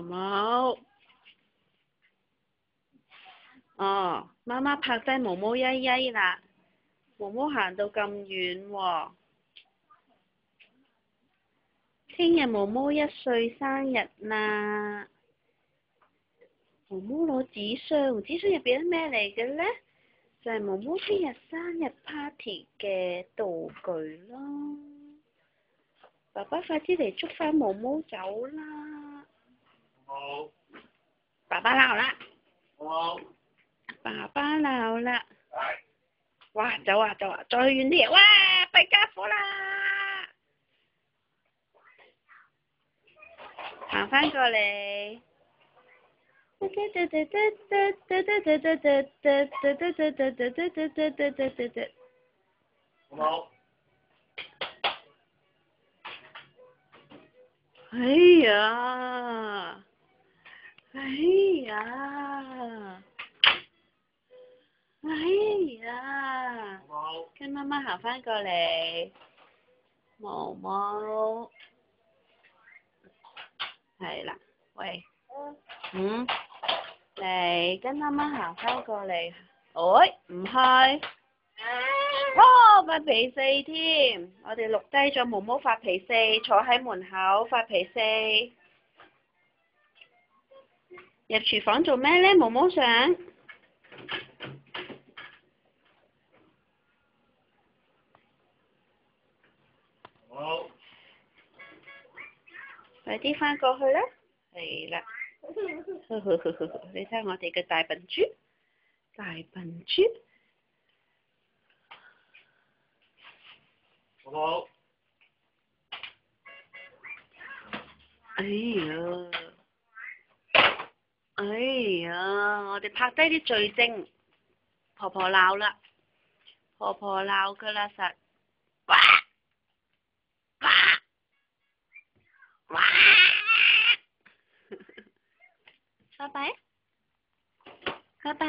毛毛。哦，媽媽拍低毛毛曳曳啦，毛毛行到咁遠喎。聽日毛毛1歲生日啦，毛毛攞紙箱，紙箱入邊係咩嚟嘅呢？就係毛毛聽日生日 party 嘅道具咯。爸爸快啲嚟捉返毛毛走啦！好。爸爸鬧啦！好。爸爸鬧啦！哇，走啊走啊，再遠啲！哇，弊家伙啦！行返過嚟。好。哎呀！哎呀！哎呀！好。跟媽媽行返過嚟，毛毛，係啦，喂，嚟跟媽媽行返過嚟，哎，唔去，發脾氣添，我哋錄低咗毛毛發脾氣，坐喺門口發脾氣，入廚房做咩呢？毛毛想。好。快啲返過去啦，係啦，你睇下我哋嘅大笨豬，大笨豬，好。哎呀，哎呀，我哋拍低啲罪證，婆婆鬧啦，婆婆鬧㗎啦實，哇哇哇，拜拜，拜拜。